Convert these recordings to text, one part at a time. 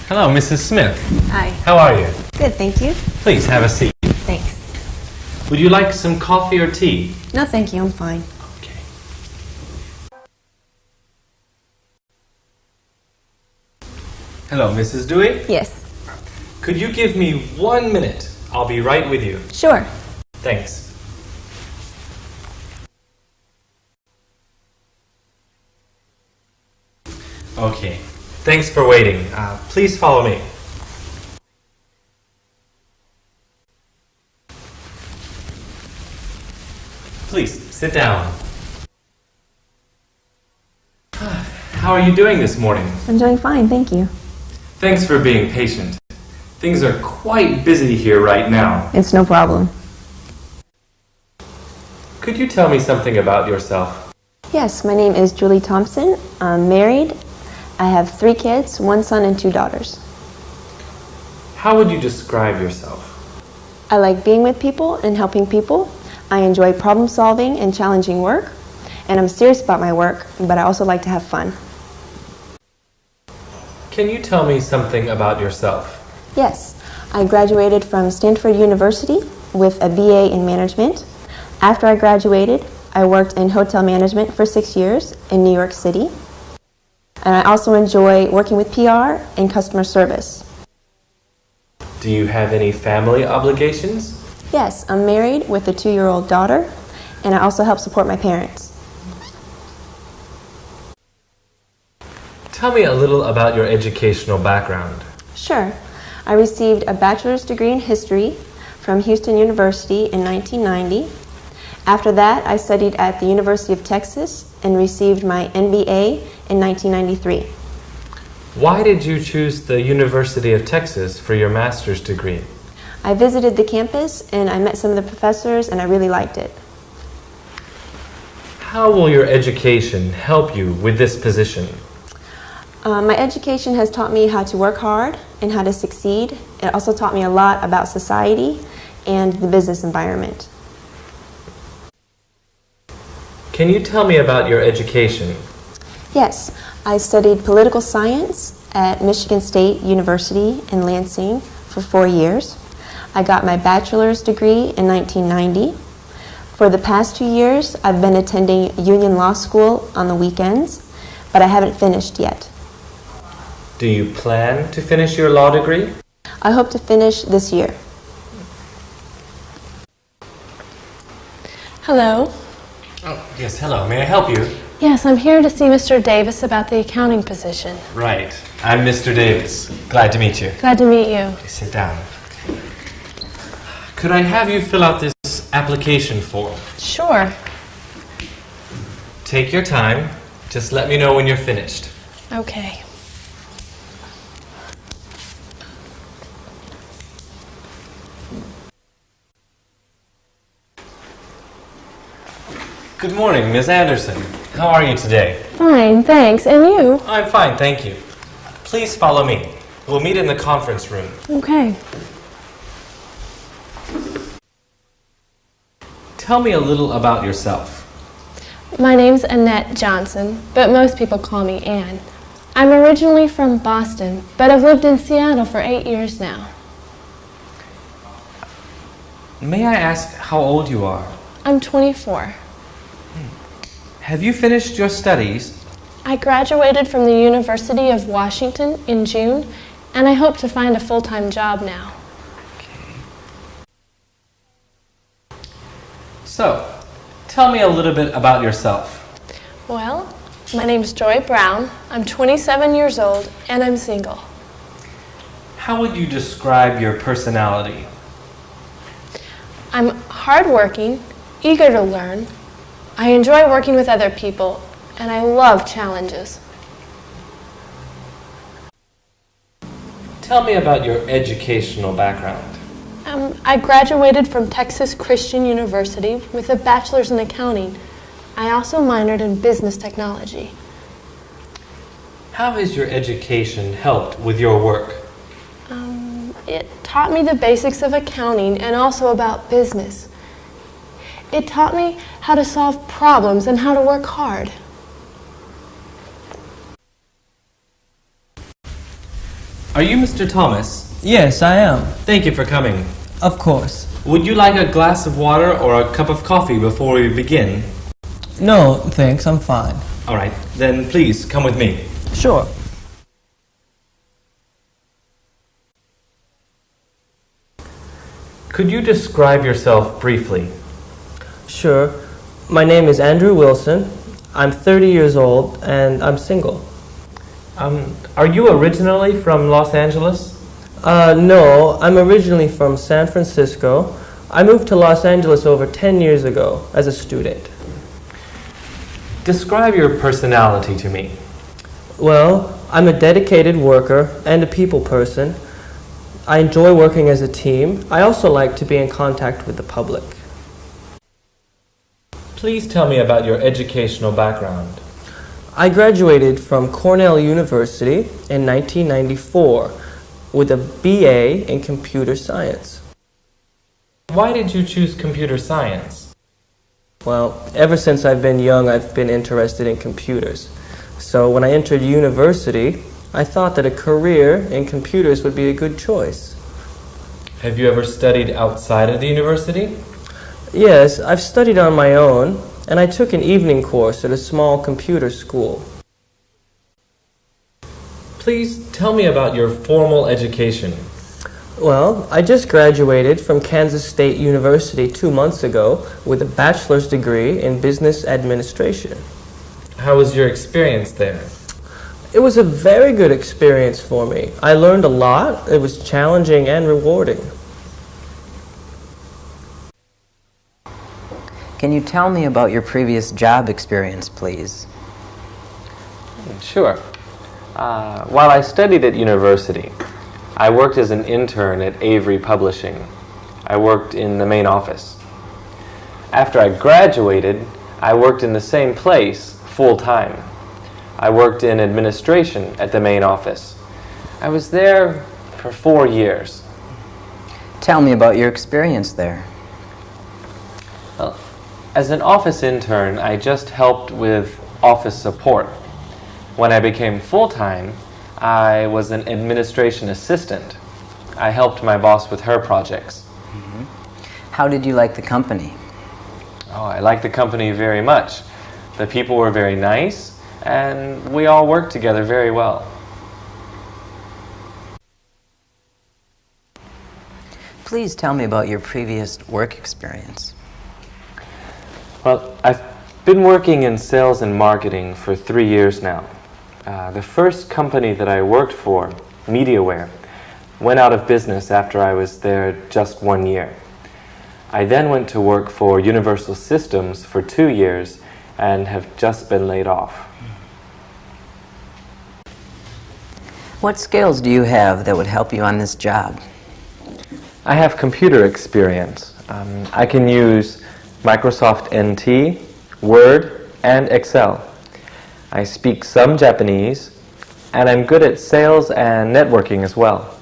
Hello, Mrs. Smith. Hi. How are you? Good, thank you. Please have a seat. Thanks. Would you like some coffee or tea? No, thank you, I'm fine. Okay. Hello, Mrs. Dewey. Yes. Could you give me 1 minute? I'll be right with you. Sure. Thanks. Okay. Thanks for waiting. Please follow me. Please, sit down. How are you doing this morning? I'm doing fine, thank you. Thanks for being patient. Things are quite busy here right now. It's no problem. Could you tell me something about yourself? Yes, my name is Julie Thompson. I'm married. I have 3 kids, 1 son and 2 daughters. How would you describe yourself? I like being with people and helping people. I enjoy problem solving and challenging work. And I'm serious about my work, but I also like to have fun. Can you tell me something about yourself? Yes, I graduated from Stanford University with a BA in management. After I graduated, I worked in hotel management for 6 years in New York City. And I also enjoy working with PR and customer service. Do you have any family obligations? Yes, I'm married with a 2-year-old daughter, and I also help support my parents. Tell me a little about your educational background. Sure. I received a bachelor's degree in history from Houston University in 1990. After that, I studied at the University of Texas and received my MBA in 1993. Why did you choose the University of Texas for your master's degree? I visited the campus and I met some of the professors and I really liked it. How will your education help you with this position? My education has taught me how to work hard and how to succeed. It also taught me a lot about society and the business environment. Can you tell me about your education? Yes, I studied political science at Michigan State University in Lansing for 4 years. I got my bachelor's degree in 1990. For the past 2 years, I've been attending Union Law School on the weekends, but I haven't finished yet. Do you plan to finish your law degree? I hope to finish this year. Hello. Oh, yes, hello. May I help you? Yes, I'm here to see Mr. Davis about the accounting position. Right. I'm Mr. Davis. Glad to meet you. Glad to meet you. Okay, sit down. Could I have you fill out this application form? Sure. Take your time. Just let me know when you're finished. Okay. Good morning, Ms. Anderson. How are you today? Fine, thanks. And you? I'm fine, thank you. Please follow me. We'll meet in the conference room. Okay. Tell me a little about yourself. My name's Annette Johnson, but most people call me Ann. I'm originally from Boston, but I've lived in Seattle for 8 years now. May I ask how old you are? I'm 24. Have you finished your studies? I graduated from the University of Washington in June, and I hope to find a full-time job now. So, tell me a little bit about yourself. Well, my name's Joy Brown. I'm 27 years old, and I'm single. How would you describe your personality? I'm hardworking, eager to learn. I enjoy working with other people, and I love challenges. Tell me about your educational background. I graduated from Texas Christian University with a bachelor's in accounting. I also minored in business technology. How has your education helped with your work? It taught me the basics of accounting and also about business. It taught me how to solve problems and how to work hard. Are you Mr. Thomas? Yes, I am. Thank you for coming. Of course. Would you like a glass of water or a cup of coffee before we begin? No, thanks, I'm fine. All right, then please come with me. Sure. Could you describe yourself briefly? Sure. My name is Andrew Wilson. I'm 30 years old and I'm single. Are you originally from Los Angeles? No, I'm originally from San Francisco. I moved to Los Angeles over 10 years ago as a student. Describe your personality to me. Well, I'm a dedicated worker and a people person. I enjoy working as a team. I also like to be in contact with the public. Please tell me about your educational background. I graduated from Cornell University in 1994 with a BA in computer science. Why did you choose computer science? Well, ever since I've been young, I've been interested in computers. So when I entered university, I thought that a career in computers would be a good choice. Have you ever studied outside of the university? Yes, I've studied on my own, and I took an evening course at a small computer school. Please tell me about your formal education. Well, I just graduated from Kansas State University 2 months ago with a bachelor's degree in business administration. How was your experience there? It was a very good experience for me. I learned a lot. It was challenging and rewarding. Can you tell me about your previous job experience, please? Sure. While I studied at university, I worked as an intern at Avery Publishing. I worked in the main office. After I graduated, I worked in the same place full-time. I worked in administration at the main office. I was there for 4 years. Tell me about your experience there. Well, as an office intern, I just helped with office support. When I became full-time, I was an administration assistant. I helped my boss with her projects. How did you like the company? Oh, I liked the company very much. The people were very nice, and we all worked together very well. Please tell me about your previous work experience. Well, I've been working in sales and marketing for 3 years now. The first company that I worked for, MediaWare, went out of business after I was there just 1 year. I then went to work for Universal Systems for 2 years and have just been laid off. What skills do you have that would help you on this job? I have computer experience. I can use Microsoft NT, Word, and Excel. I speak some Japanese, and I'm good at sales and networking as well.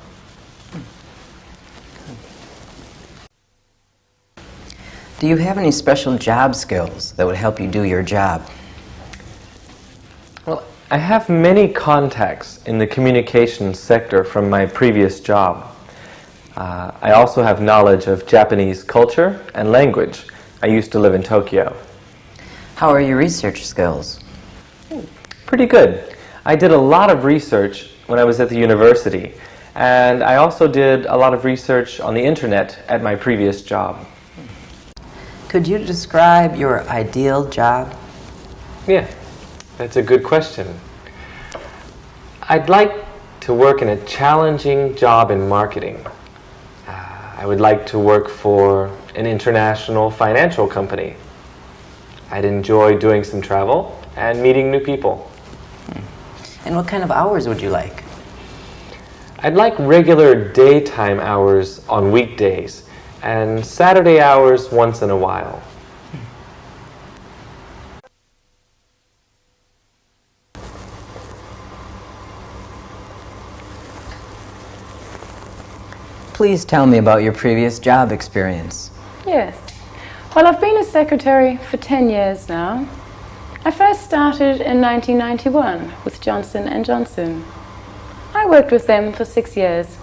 Do you have any special job skills that would help you do your job? Well, I have many contacts in the communications sector from my previous job. I also have knowledge of Japanese culture and language. I used to live in Tokyo. How are your research skills? Pretty good. I did a lot of research when I was at the university, and I also did a lot of research on the internet at my previous job. Could you describe your ideal job? Yeah, that's a good question. I'd like to work in a challenging job in marketing. I would like to work for an international financial company. I'd enjoy doing some travel and meeting new people. And what kind of hours would you like? I'd like regular daytime hours on weekdays and Saturday hours once in a while. Please tell me about your previous job experience. Yes. Well, I've been a secretary for 10 years now. I first started in 1991 with Johnson & Johnson. I worked with them for 6 years.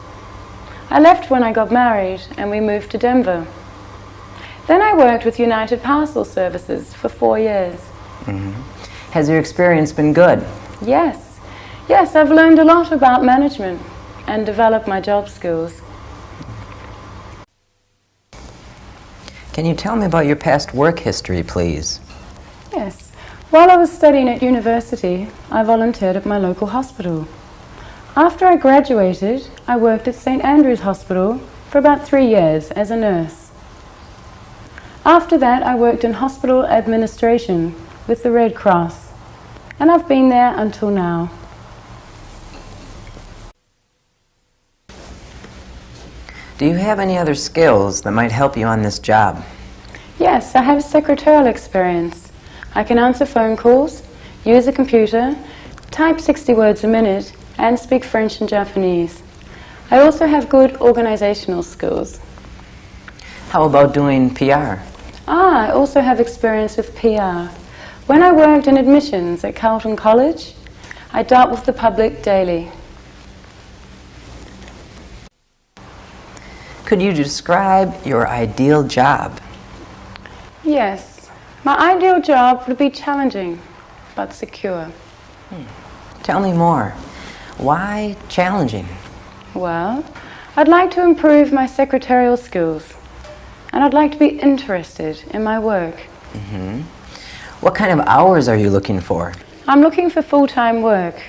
I left when I got married and we moved to Denver. Then I worked with United Parcel Services for 4 years. Has your experience been good? Yes. Yes, I've learned a lot about management and developed my job skills. Can you tell me about your past work history, please? Yes. While I was studying at university, I volunteered at my local hospital. After I graduated, I worked at St. Andrew's Hospital for about 3 years as a nurse. After that, I worked in hospital administration with the Red Cross, and I've been there until now. Do you have any other skills that might help you on this job? Yes, I have secretarial experience. I can answer phone calls, use a computer, type 60 words a minute, and speak French and Japanese. I also have good organizational skills. How about doing PR? I also have experience with PR. When I worked in admissions at Carleton College, I dealt with the public daily. Could you describe your ideal job? Yes, my ideal job would be challenging, but secure. Tell me more. Why challenging? Well, I'd like to improve my secretarial skills, and I'd like to be interested in my work. What kind of hours are you looking for? I'm looking for full-time work.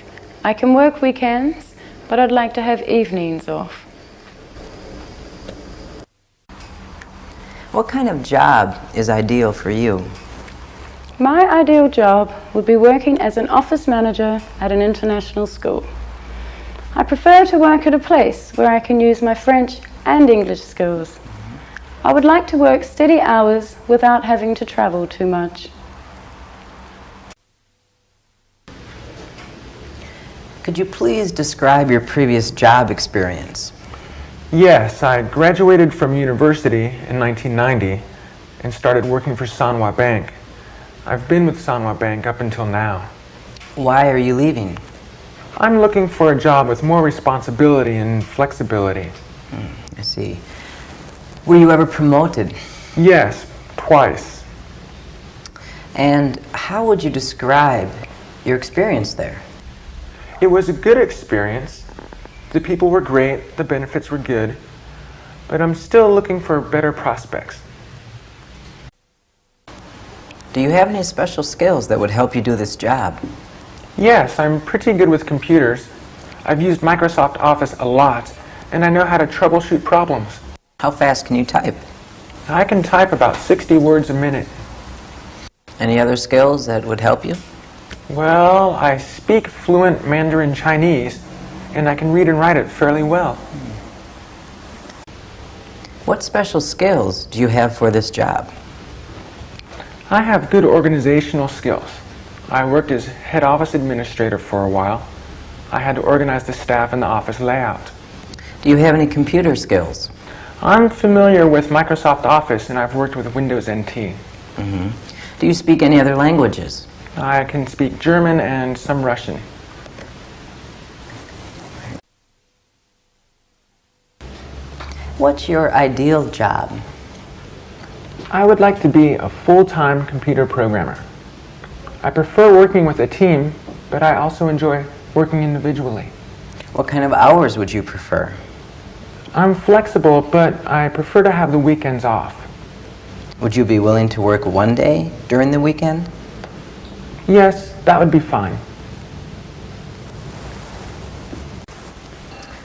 I can work weekends, but I'd like to have evenings off. What kind of job is ideal for you? My ideal job would be working as an office manager at an international school. I prefer to work at a place where I can use my French and English skills. I would like to work steady hours without having to travel too much. Could you please describe your previous job experience? Yes, I graduated from university in 1990 and started working for Sanwa Bank. I've been with Sanwa Bank up until now. Why are you leaving? I'm looking for a job with more responsibility and flexibility. I see. Were you ever promoted? Yes, twice. And how would you describe your experience there? It was a good experience. The people were great, the benefits were good, but I'm still looking for better prospects. Do you have any special skills that would help you do this job? Yes, I'm pretty good with computers. I've used Microsoft Office a lot, and I know how to troubleshoot problems. How fast can you type? I can type about 60 words a minute. Any other skills that would help you? Well, I speak fluent Mandarin Chinese, and I can read and write it fairly well. What special skills do you have for this job? I have good organizational skills. I worked as head office administrator for a while. I had to organize the staff and the office layout. Do you have any computer skills? I'm familiar with Microsoft Office, and I've worked with Windows NT. Do you speak any other languages? I can speak German and some Russian. What's your ideal job? I would like to be a full-time computer programmer. I prefer working with a team, but I also enjoy working individually. What kind of hours would you prefer? I'm flexible, but I prefer to have the weekends off. Would you be willing to work one day during the weekend? Yes, that would be fine.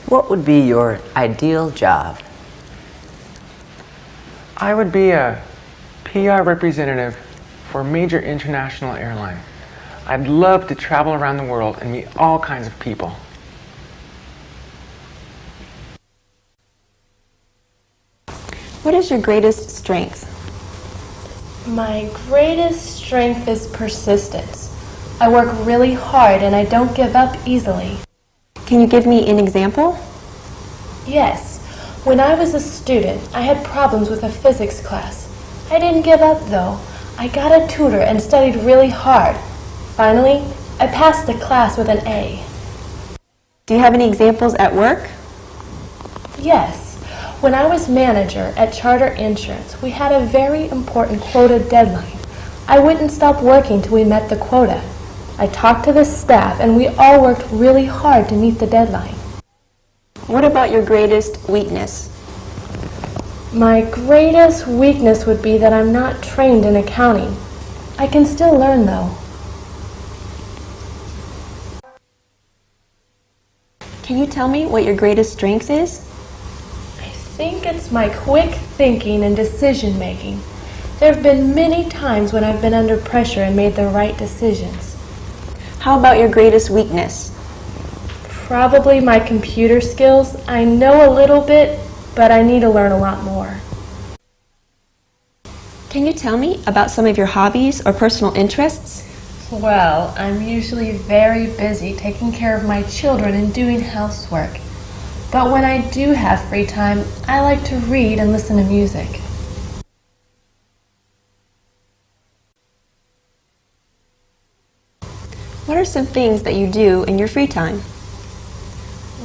What would be your ideal job? I would be a PR representative for a major international airline. I'd love to travel around the world and meet all kinds of people. What is your greatest strength? My greatest strength is persistence. I work really hard and I don't give up easily. Can you give me an example? Yes. When I was a student, I had problems with a physics class. I didn't give up though. I got a tutor and studied really hard. Finally, I passed the class with an A. Do you have any examples at work? Yes. When I was manager at Charter Insurance, we had a very important quota deadline. I wouldn't stop working till we met the quota. I talked to the staff and we all worked really hard to meet the deadline. What about your greatest weakness? My greatest weakness would be that I'm not trained in accounting. I can still learn though. Can you tell me what your greatest strength is? I think it's my quick thinking and decision making. There have been many times when I've been under pressure and made the right decisions. How about your greatest weakness? Probably my computer skills. I know a little bit, but I need to learn a lot more. Can you tell me about some of your hobbies or personal interests? Well, I'm usually very busy taking care of my children and doing housework. But when I do have free time, I like to read and listen to music. What are some things that you do in your free time?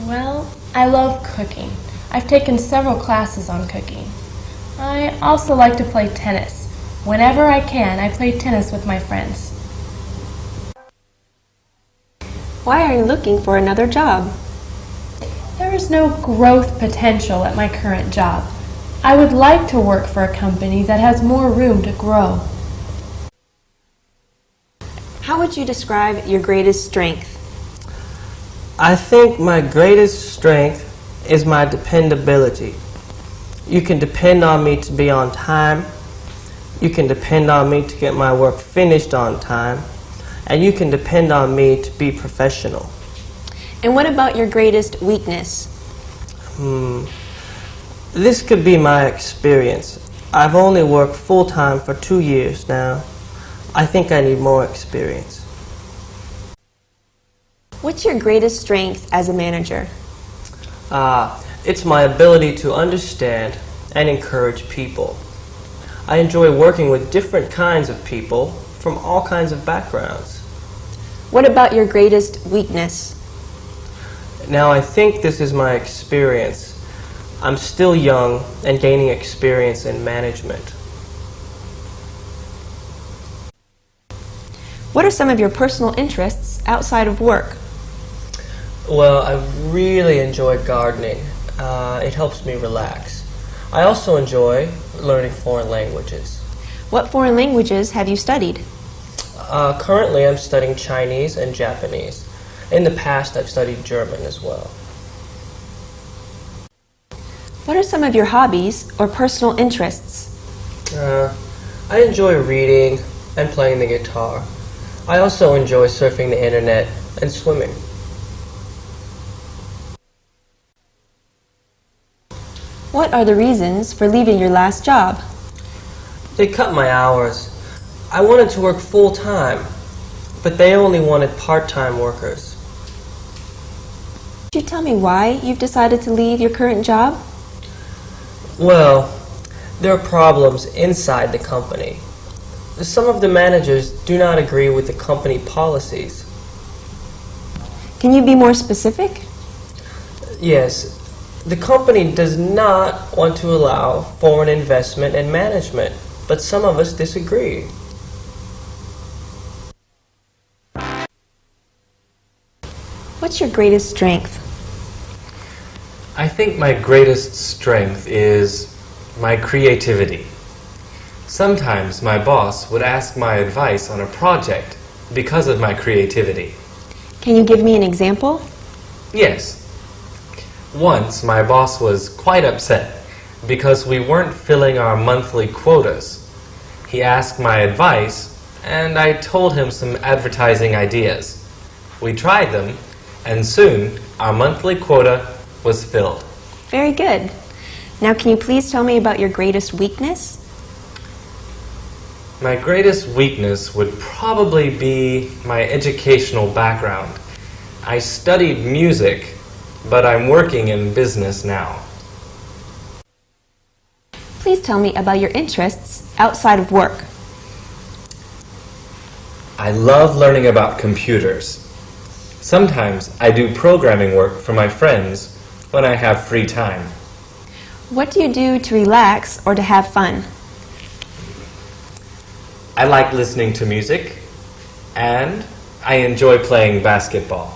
Well, I love cooking. I've taken several classes on cooking. I also like to play tennis. Whenever I can, I play tennis with my friends. Why are you looking for another job? There is no growth potential at my current job. I would like to work for a company that has more room to grow. How would you describe your greatest strength? I think my greatest strength is my dependability. You can depend on me to be on time. You can depend on me to get my work finished on time. And you can depend on me to be professional. And what about your greatest weakness? This could be my experience. I've only worked full-time for 2 years now. I think I need more experience. What's your greatest strength as a manager? It's my ability to understand and encourage people. I enjoy working with different kinds of people from all kinds of backgrounds. What about your greatest weakness? Now, I think this is my experience. I'm still young and gaining experience in management. What are some of your personal interests outside of work? Well, I really enjoy gardening. It helps me relax. I also enjoy learning foreign languages. What foreign languages have you studied? Currently, I'm studying Chinese and Japanese. In the past, I've studied German as well. What are some of your hobbies or personal interests? I enjoy reading and playing the guitar. I also enjoy surfing the internet and swimming. What are the reasons for leaving your last job? They cut my hours. I wanted to work full-time, but they only wanted part-time workers. Could you tell me why you've decided to leave your current job? Well, there are problems inside the company. Some of the managers do not agree with the company policies. Can you be more specific? Yes, the company does not want to allow foreign investment and management, but some of us disagree. What's your greatest strength? I think my greatest strength is my creativity. Sometimes my boss would ask my advice on a project because of my creativity. Can you give me an example? Yes. Once my boss was quite upset because we weren't filling our monthly quotas. He asked my advice and I told him some advertising ideas. We tried them and soon our monthly quota was filled. Very good. Now can you please tell me about your greatest weakness? My greatest weakness would probably be my educational background. I studied music, but I'm working in business now. Please tell me about your interests outside of work. I love learning about computers. Sometimes I do programming work for my friends when I have free time. What do you do to relax or to have fun? I like listening to music, and I enjoy playing basketball.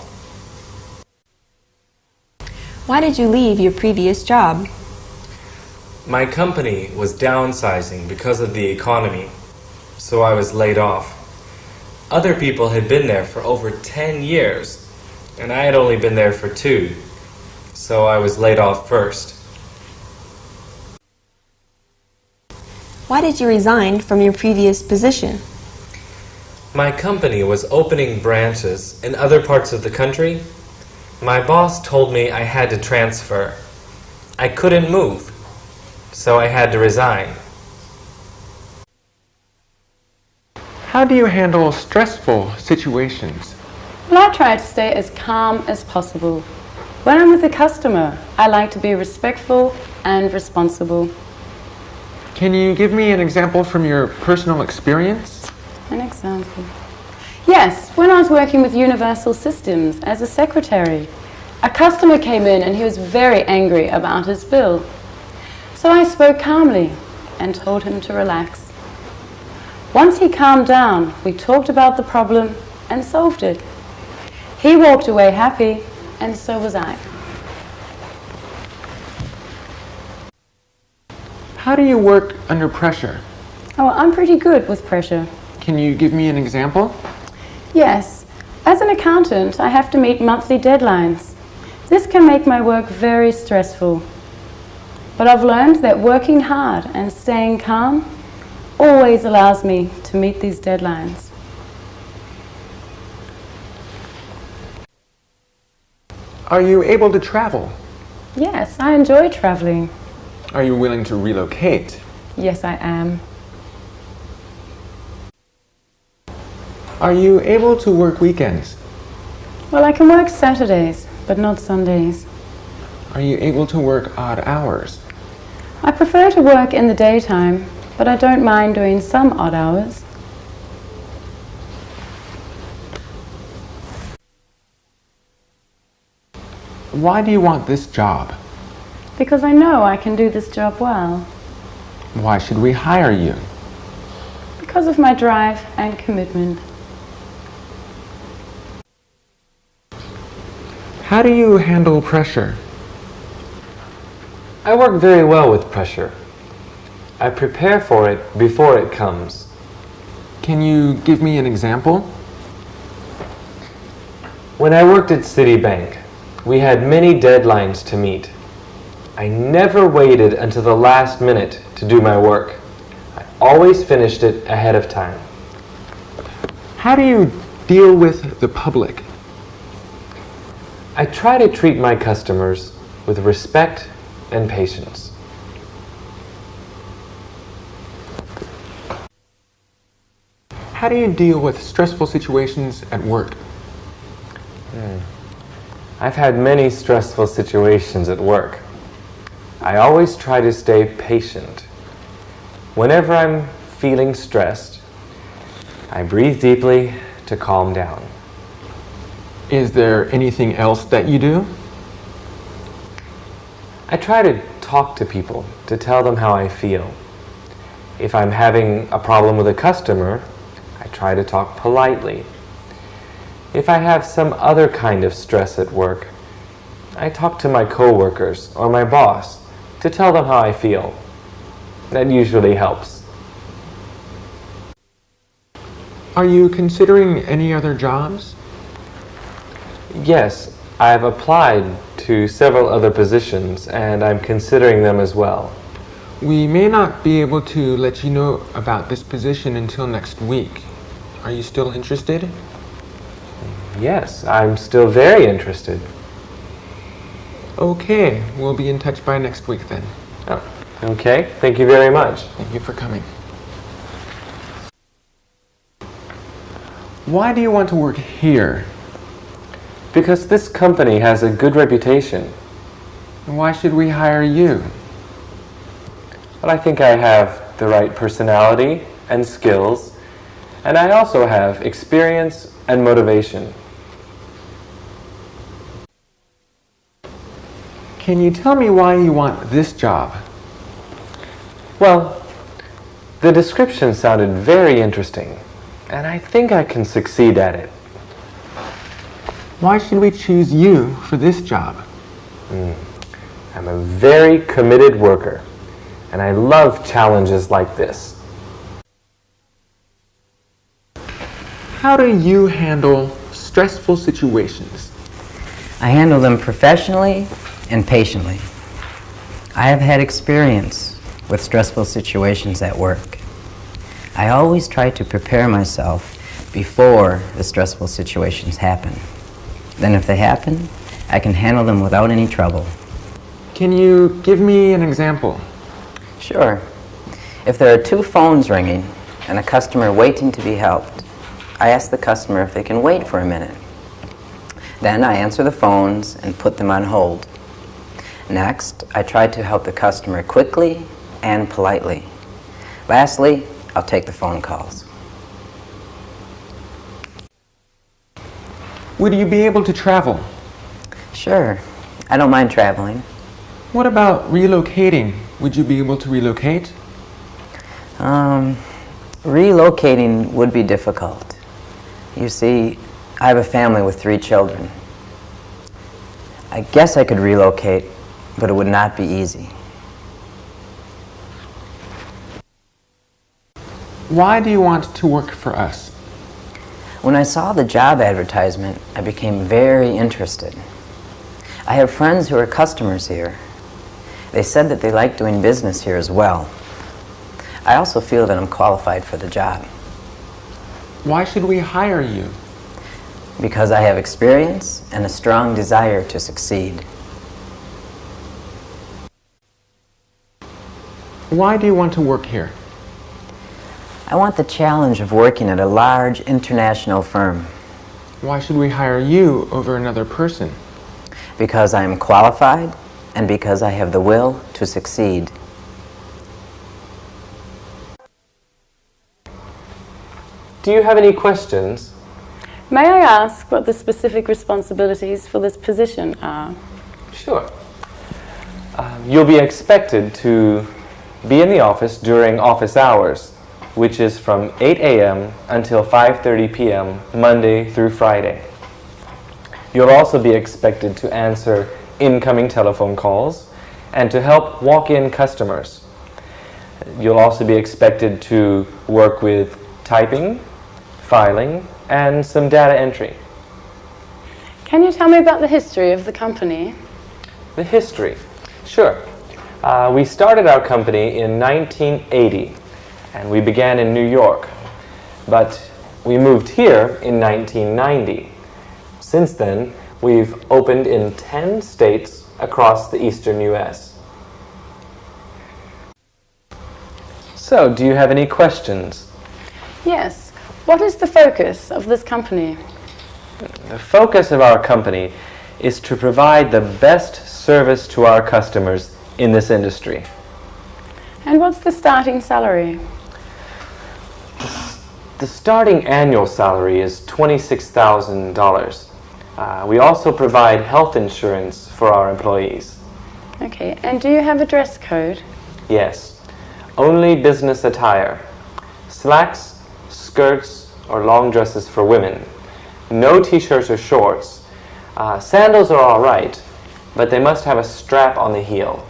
Why did you leave your previous job? My company was downsizing because of the economy, so I was laid off. Other people had been there for over 10 years, and I had only been there for 2, so I was laid off first. Why did you resign from your previous position? My company was opening branches in other parts of the country. My boss told me I had to transfer. I couldn't move, so I had to resign. How do you handle stressful situations? Well, I try to stay as calm as possible. When I'm with a customer, I like to be respectful and responsible. Can you give me an example from your personal experience? An example? Yes, when I was working with Universal Systems as a secretary, a customer came in and he was very angry about his bill. So I spoke calmly and told him to relax. Once he calmed down, we talked about the problem and solved it. He walked away happy, and so was I. How do you work under pressure? Oh, I'm pretty good with pressure. Can you give me an example? Yes. As an accountant, I have to meet monthly deadlines. This can make my work very stressful. But I've learned that working hard and staying calm always allows me to meet these deadlines. Are you able to travel? Yes, I enjoy traveling. Are you willing to relocate? Yes, I am. Are you able to work weekends? Well, I can work Saturdays, but not Sundays. Are you able to work odd hours? I prefer to work in the daytime, but I don't mind doing some odd hours. Why do you want this job? Because I know I can do this job well. Why should we hire you? Because of my drive and commitment. How do you handle pressure? I work very well with pressure. I prepare for it before it comes. Can you give me an example? When I worked at Citibank, we had many deadlines to meet. I never waited until the last minute to do my work. I always finished it ahead of time. How do you deal with the public? I try to treat my customers with respect and patience. How do you deal with stressful situations at work? I've had many stressful situations at work. I always try to stay patient. Whenever I'm feeling stressed, I breathe deeply to calm down. Is there anything else that you do? I try to talk to people to tell them how I feel. If I'm having a problem with a customer, I try to talk politely. If I have some other kind of stress at work, I talk to my coworkers or my boss to tell them how I feel. That usually helps. Are you considering any other jobs? Yes, I've applied to several other positions and I'm considering them as well. We may not be able to let you know about this position until next week. Are you still interested? Yes, I'm still very interested. Okay, we'll be in touch by next week then. Oh, okay, thank you very much. Thank you for coming. Why do you want to work here? Because this company has a good reputation. And why should we hire you? But I think I have the right personality and skills, and I also have experience and motivation. Can you tell me why you want this job? Well, the description sounded very interesting, and I think I can succeed at it. Why should we choose you for this job? I'm a very committed worker, and I love challenges like this. How do you handle stressful situations? I handle them professionally and patiently. I have had experience with stressful situations at work. I always try to prepare myself before the stressful situations happen. Then if they happen, I can handle them without any trouble. Can you give me an example? Sure. If there are two phones ringing and a customer waiting to be helped, I ask the customer if they can wait for a minute. Then I answer the phones and put them on hold. Next, I try to help the customer quickly and politely. Lastly, I'll take the phone calls. Would you be able to travel? Sure. I don't mind traveling. What about relocating? Would you be able to relocate? Relocating would be difficult. You see, I have a family with 3 children. I guess I could relocate, but it would not be easy. Why do you want to work for us? When I saw the job advertisement, I became very interested. I have friends who are customers here. They said that they like doing business here as well. I also feel that I'm qualified for the job. Why should we hire you? Because I have experience and a strong desire to succeed. Why do you want to work here? I want the challenge of working at a large international firm. Why should we hire you over another person? Because I am qualified and because I have the will to succeed. Do you have any questions? May I ask what the specific responsibilities for this position are? Sure. You'll be expected to be in the office during office hours, which is from 8 a.m. until 5:30 p.m. Monday through Friday. You'll also be expected to answer incoming telephone calls and to help walk-in customers. You'll also be expected to work with typing, filing, and some data entry. Can you tell me about the history of the company? The history? Sure. We started our company in 1980, and we began in New York. But we moved here in 1990. Since then, we've opened in 10 states across the eastern U.S. So, do you have any questions? Yes. What is the focus of this company? The focus of our company is to provide the best service to our customers in this industry. And what's the starting salary? The starting annual salary is $26,000. We also provide health insurance for our employees. Okay, and do you have a dress code? Yes, only business attire. Slacks, skirts, or long dresses for women. No t-shirts or shorts. Sandals are all right, but they must have a strap on the heel.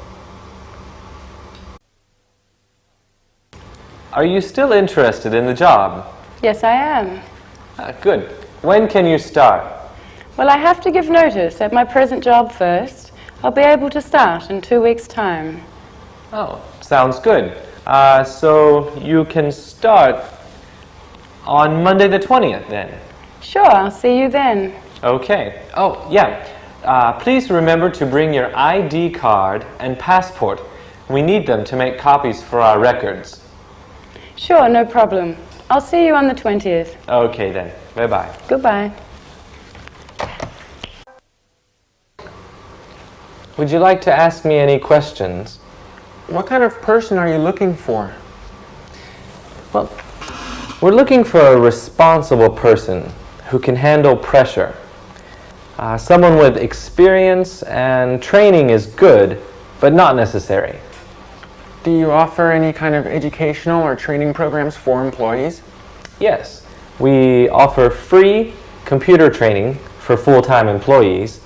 Are you still interested in the job? Yes, I am. Good. When can you start? Well, I have to give notice at my present job first. I'll be able to start in 2 weeks' time. Oh, sounds good. So you can start on Monday the 20th then? Sure, I'll see you then. Okay. Oh, yeah. Please remember to bring your ID card and passport. We need them to make copies for our records. Sure, no problem. I'll see you on the 20th. Okay then. Bye-bye. Goodbye. Would you like to ask me any questions? What kind of person are you looking for? Well, we're looking for a responsible person who can handle pressure. Someone with experience and training is good, but not necessary. Do you offer any kind of educational or training programs for employees? Yes, we offer free computer training for full-time employees,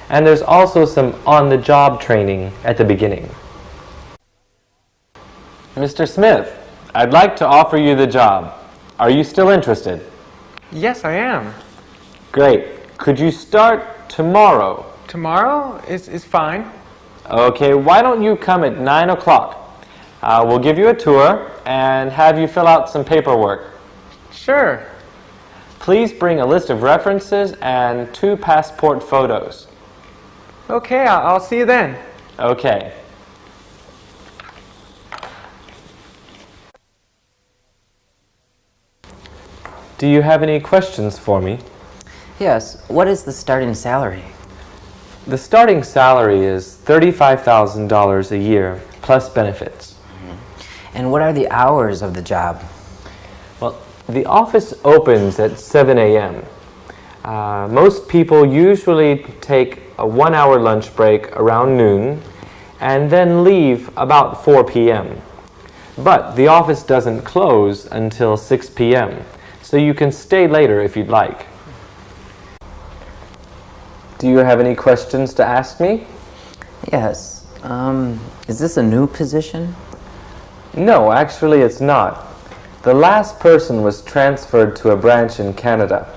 and there's also some on-the-job training at the beginning. Mr. Smith, I'd like to offer you the job. Are you still interested? Yes, I am. Great. Could you start tomorrow? Tomorrow is fine. Okay, why don't you come at 9 o'clock? We'll give you a tour and have you fill out some paperwork. Sure. Please bring a list of references and 2 passport photos. Okay, I'll see you then. Okay. Do you have any questions for me? Yes. What is the starting salary? The starting salary is $35,000 a year plus benefits. And what are the hours of the job? Well, the office opens at 7 a.m. Most people usually take a 1-hour lunch break around noon and then leave about 4 p.m. But the office doesn't close until 6 p.m., so you can stay later if you'd like. Do you have any questions to ask me? Yes. Is this a new position? No, actually it's not. The last person was transferred to a branch in Canada.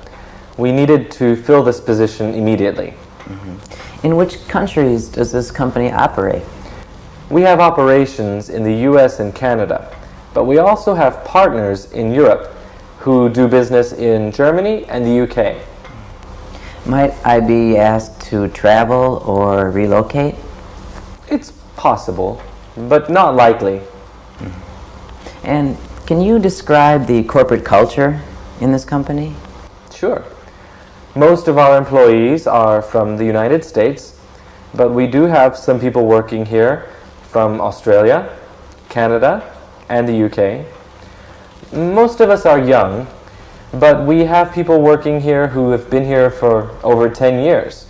We needed to fill this position immediately. In which countries does this company operate? We have operations in the US and Canada, but we also have partners in Europe who do business in Germany and the UK. Might I be asked to travel or relocate? It's possible, but not likely. And can you describe the corporate culture in this company? Sure. Most of our employees are from the United States, but we do have some people working here from Australia, Canada, and the UK. Most of us are young, but we have people working here who have been here for over 10 years.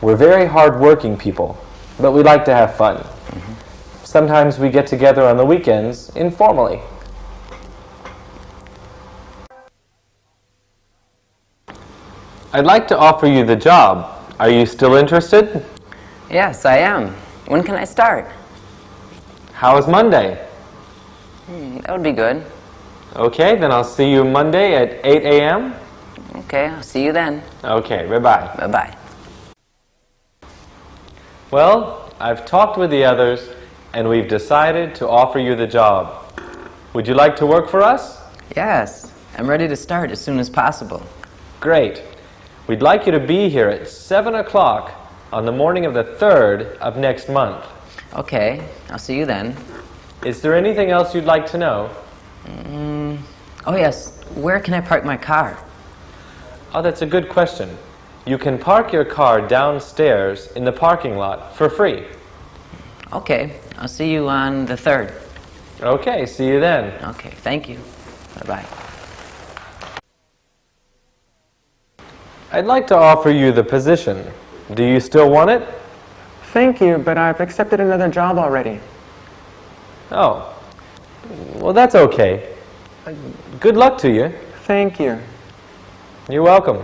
We're very hard-working people, but we like to have fun. Sometimes we get together on the weekends informally. I'd like to offer you the job. Are you still interested? Yes, I am. When can I start? How is Monday? That would be good. Okay, then I'll see you Monday at 8 a.m. Okay, I'll see you then. Okay, bye-bye. Bye-bye. Well, I've talked with the others, and we've decided to offer you the job. Would you like to work for us? Yes, I'm ready to start as soon as possible. Great. We'd like you to be here at 7 o'clock on the morning of the 3rd of next month. Okay, I'll see you then. Is there anything else you'd like to know? Oh yes, where can I park my car? Oh, that's a good question. You can park your car downstairs in the parking lot for free. Okay, I'll see you on the 3rd. Okay, see you then. Okay, thank you. Bye-bye. I'd like to offer you the position. Do you still want it? Thank you, but I've accepted another job already. Oh, well, that's okay. Good luck to you. Thank you. You're welcome.